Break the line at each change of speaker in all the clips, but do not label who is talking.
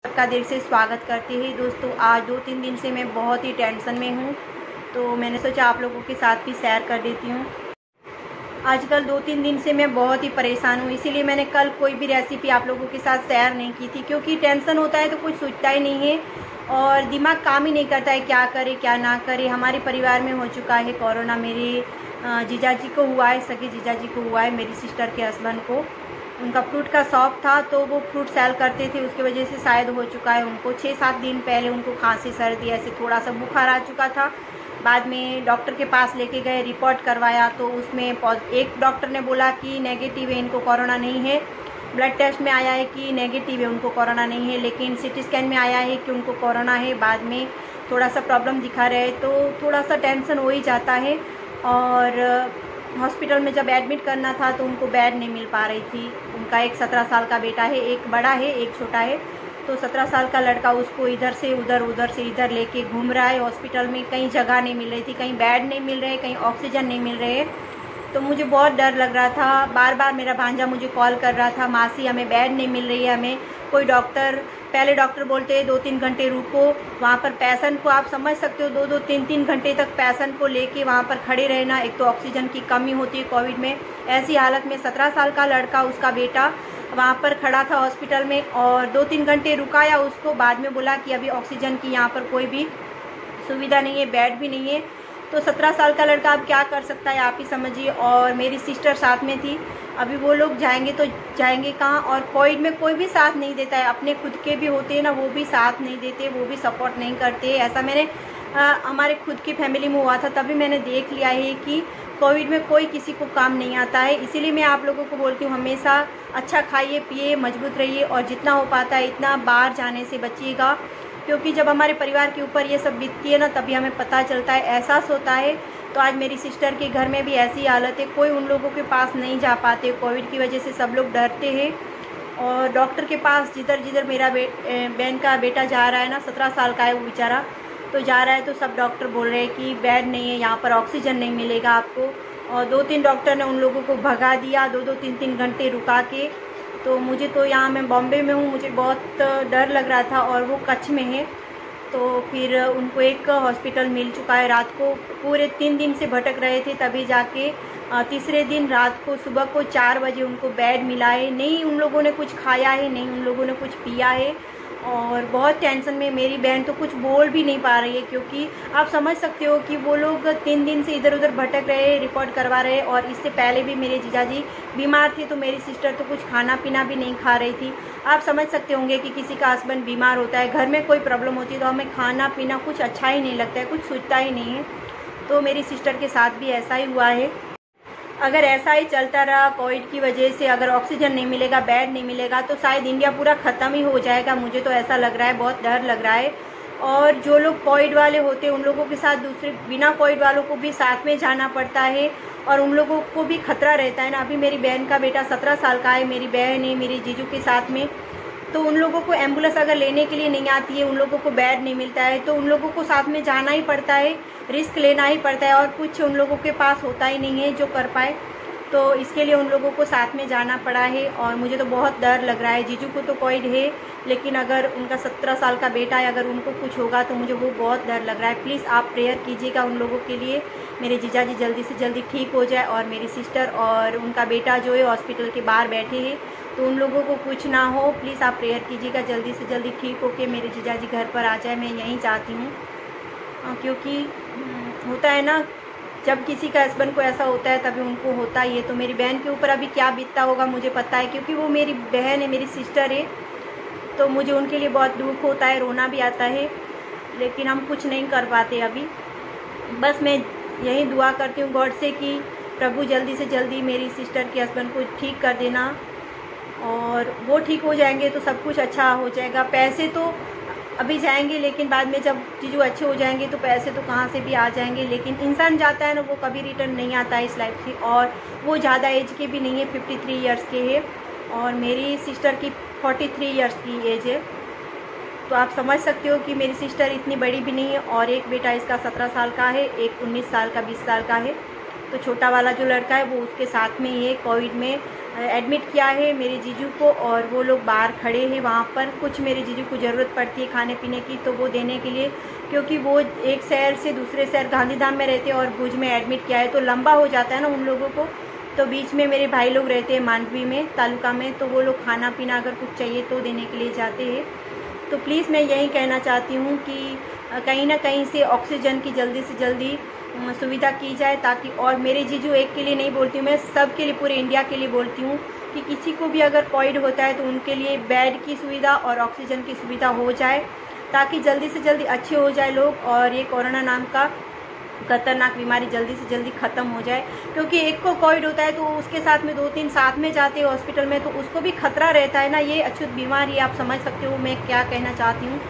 सबका दिल से स्वागत करते हैं। दोस्तों, आज 2-3 दिन से मैं बहुत ही टेंशन में हूँ, तो मैंने सोचा आप लोगों के साथ भी शेयर कर देती हूँ। आजकल 2-3 दिन से मैं बहुत ही परेशान हूँ, इसीलिए मैंने कल कोई भी रेसिपी आप लोगों के साथ शेयर नहीं की थी, क्योंकि टेंशन होता है तो कुछ सोचता ही नहीं है और दिमाग काम ही नहीं करता है क्या करे क्या ना करे। हमारे परिवार में हो चुका है कोरोना। मेरे जीजाजी को हुआ है, सगे जीजाजी को हुआ है, मेरी सिस्टर के हस्बैंड को। उनका फ्रूट का शॉप था, तो वो फ्रूट सेल करते थे, उसकी वजह से शायद हो चुका है उनको। 6-7 दिन पहले उनको खांसी सर्दी ऐसे थोड़ा सा बुखार आ चुका था। बाद में डॉक्टर के पास लेके गए, रिपोर्ट करवाया तो उसमें एक डॉक्टर ने बोला कि नेगेटिव है, इनको कोरोना नहीं है। ब्लड टेस्ट में आया है कि नेगेटिव है, उनको कोरोना नहीं है, लेकिन सिटी स्कैन में आया है कि उनको कोरोना है। बाद में थोड़ा सा प्रॉब्लम दिखा रहे हैं, तो थोड़ा सा टेंशन हो ही जाता है। और हॉस्पिटल में जब एडमिट करना था तो उनको बेड नहीं मिल पा रही थी। उनका एक 17 साल का बेटा है, एक बड़ा है एक छोटा है। तो 17 साल का लड़का उसको इधर से उधर, उधर से इधर लेके घूम रहा है हॉस्पिटल में। कहीं जगह नहीं मिल रही थी, कहीं बेड नहीं मिल रहे, कहीं ऑक्सीजन नहीं मिल रहे। तो मुझे बहुत डर लग रहा था। बार बार मेरा भांजा मुझे कॉल कर रहा था, मासी हमें बेड नहीं मिल रही है, हमें कोई डॉक्टर। पहले डॉक्टर बोलते हैं 2-3 घंटे रुको, वहाँ पर पेशेंट को आप समझ सकते हो 2-2, 3-3 घंटे तक पेशेंट को लेके वहाँ पर खड़े रहना। एक तो ऑक्सीजन की कमी होती है कोविड में। ऐसी हालत में 17 साल का लड़का, उसका बेटा वहाँ पर खड़ा था हॉस्पिटल में, और 2-3 घंटे रुकाया उसको। बाद में बोला कि अभी ऑक्सीजन की यहाँ पर कोई भी सुविधा नहीं है, बेड भी नहीं है। तो 17 साल का लड़का अब क्या कर सकता है, आप ही समझिए। और मेरी सिस्टर साथ में थी। अभी वो लोग जाएंगे तो जाएंगे कहाँ, और कोविड में कोई भी साथ नहीं देता है। अपने खुद के भी होते हैं ना, वो भी साथ नहीं देते, वो भी सपोर्ट नहीं करते। ऐसा मैंने हमारे खुद की फैमिली में हुआ था, तभी मैंने देख लिया है कि कोविड में कोई किसी को काम नहीं आता है। इसीलिए मैं आप लोगों को बोलती हूँ, हमेशा अच्छा खाइए पिए, मजबूत रहिए, और जितना हो पाता है इतना बाहर जाने से बचिएगा। क्योंकि जब हमारे परिवार के ऊपर ये सब बीतती है ना, तभी हमें पता चलता है, एहसास होता है। तो आज मेरी सिस्टर के घर में भी ऐसी हालत है, कोई उन लोगों के पास नहीं जा पाते। कोविड की वजह से सब लोग डरते हैं, और डॉक्टर के पास जिधर जिधर मेरा बहन का बेटा जा रहा है ना, 17 साल का है वो बेचारा, तो जा रहा है तो सब डॉक्टर बोल रहे हैं कि बेड नहीं है, यहाँ पर ऑक्सीजन नहीं मिलेगा आपको। और 2-3 डॉक्टर ने उन लोगों को भगा दिया, 2-2, 3-3 घंटे रुका के। तो मुझे तो यहाँ मैं बॉम्बे में हूँ, मुझे बहुत डर लग रहा था, और वो कच्छ में है। तो फिर उनको एक हॉस्पिटल मिल चुका है। रात को पूरे 3 दिन से भटक रहे थे, तभी जाके तीसरे दिन रात को सुबह को 4 बजे उनको बेड मिला है। नहीं उन लोगों ने कुछ खाया है, नहीं उन लोगों ने कुछ पिया है, और बहुत टेंशन में मेरी बहन तो कुछ बोल भी नहीं पा रही है। क्योंकि आप समझ सकते हो कि वो लोग 3 दिन से इधर उधर भटक रहे, रिपोर्ट करवा रहे। और इससे पहले भी मेरे जीजाजी बीमार थे, तो मेरी सिस्टर तो कुछ खाना पीना भी नहीं खा रही थी। आप समझ सकते होंगे कि किसी का हस्बैंड बीमार होता है, घर में कोई प्रॉब्लम होती है, तो हमें खाना पीना कुछ अच्छा ही नहीं लगता है, कुछ सूझता ही नहीं है। तो मेरी सिस्टर के साथ भी ऐसा ही हुआ है। अगर ऐसा ही चलता रहा कोविड की वजह से, अगर ऑक्सीजन नहीं मिलेगा, बेड नहीं मिलेगा, तो शायद इंडिया पूरा ख़त्म ही हो जाएगा। मुझे तो ऐसा लग रहा है, बहुत डर लग रहा है। और जो लोग कोविड वाले होते हैं उन लोगों के साथ दूसरे बिना कोविड वालों को भी साथ में जाना पड़ता है, और उन लोगों को भी खतरा रहता है ना। अभी मेरी बहन का बेटा 17 साल का है, मेरी बहन है मेरी जीजू के साथ में। तो उन लोगों को एम्बुलेंस अगर लेने के लिए नहीं आती है, उन लोगों को बेड नहीं मिलता है, तो उन लोगों को साथ में जाना ही पड़ता है, रिस्क लेना ही पड़ता है। और कुछ उन लोगों के पास होता ही नहीं है जो कर पाए, तो इसके लिए उन लोगों को साथ में जाना पड़ा है। और मुझे तो बहुत डर लग रहा है। जीजू को तो कोविड है, लेकिन अगर उनका 17 साल का बेटा है, अगर उनको कुछ होगा तो मुझे वो बहुत डर लग रहा है। प्लीज़ आप प्रेयर कीजिएगा उन लोगों के लिए, मेरे जीजाजी जल्दी से जल्दी ठीक हो जाए, और मेरी सिस्टर और उनका बेटा जो है हॉस्पिटल के बाहर बैठे हैं, तो उन लोगों को कुछ ना हो। प्लीज़ आप प्रेयर कीजिएगा, जल्दी से जल्दी ठीक होके मेरे जीजाजी घर पर आ जाए, मैं यही चाहती हूँ। क्योंकि होता है ना, जब किसी का हस्बैंड को ऐसा होता है तभी उनको होता ही है। तो मेरी बहन के ऊपर अभी क्या बीतता होगा मुझे पता है, क्योंकि वो मेरी बहन है, मेरी सिस्टर है। तो मुझे उनके लिए बहुत दुख होता है, रोना भी आता है, लेकिन हम कुछ नहीं कर पाते अभी। बस मैं यही दुआ करती हूँ गॉड से कि प्रभु जल्दी से जल्दी मेरी सिस्टर के हस्बैंड को ठीक कर देना, और वो ठीक हो जाएंगे तो सब कुछ अच्छा हो जाएगा। पैसे तो अभी जाएंगे, लेकिन बाद में जब चीज़ें अच्छे हो जाएंगे तो पैसे तो कहाँ से भी आ जाएंगे। लेकिन इंसान जाता है ना, वो कभी रिटर्न नहीं आता है इस लाइफ से। और वो ज़्यादा एज के भी नहीं है, 53 ईयर्स के है, और मेरी सिस्टर की 43 ईयर्स की एज है। तो आप समझ सकते हो कि मेरी सिस्टर इतनी बड़ी भी नहीं है। और एक बेटा इसका 17 साल का है, एक 19 साल का, 20 साल का है। तो छोटा वाला जो लड़का है वो उसके साथ में ये कोविड में एडमिट किया है मेरे जीजू को, और वो लोग बाहर खड़े हैं वहाँ पर। कुछ मेरे जीजू को ज़रूरत पड़ती है खाने पीने की, तो वो देने के लिए, क्योंकि वो एक शहर से दूसरे शहर गांधीधाम में रहते हैं और भुज में एडमिट किया है, तो लंबा हो जाता है ना उन लोगों को। तो बीच में मेरे भाई लोग रहते हैं मांडवी में तालुका में, तो वो लोग खाना पीना अगर कुछ चाहिए तो देने के लिए जाते हैं। तो प्लीज़ मैं यही कहना चाहती हूँ कि कहीं ना कहीं से ऑक्सीजन की जल्दी से जल्दी सुविधा की जाए, ताकि, और मेरे जीजू एक के लिए नहीं बोलती हूँ, मैं सब के लिए, पूरे इंडिया के लिए बोलती हूँ कि किसी को भी अगर कोविड होता है तो उनके लिए बेड की सुविधा और ऑक्सीजन की सुविधा हो जाए, ताकि जल्दी से जल्दी अच्छे हो जाए लोग और ये कोरोना नाम का खतरनाक बीमारी जल्दी से जल्दी ख़त्म हो जाए। क्योंकि एक को कोविड होता है तो उसके साथ में 2-3 साथ में जाते हैं हॉस्पिटल में, तो उसको भी खतरा रहता है ना। ये अछूत बीमारी, आप समझ सकते हो मैं क्या कहना चाहती हूँ।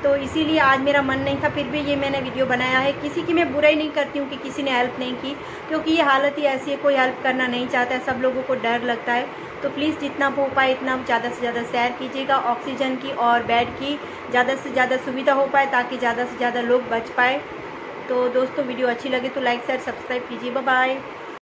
तो इसीलिए आज मेरा मन नहीं था, फिर भी ये मैंने वीडियो बनाया है। किसी की मैं बुराई नहीं करती हूँ कि किसी ने हेल्प नहीं की, क्योंकि ये हालत ही ऐसी है, कोई हेल्प करना नहीं चाहता है, सब लोगों को डर लगता है। तो प्लीज़ जितना हो पाए इतना ज़्यादा से ज़्यादा शेयर कीजिएगा, ऑक्सीजन की और बेड की ज़्यादा से ज़्यादा सुविधा हो पाए, ताकि ज़्यादा से ज़्यादा लोग बच पाए। तो दोस्तों वीडियो अच्छी लगे तो लाइक शेयर सब्सक्राइब कीजिए। Bye bye.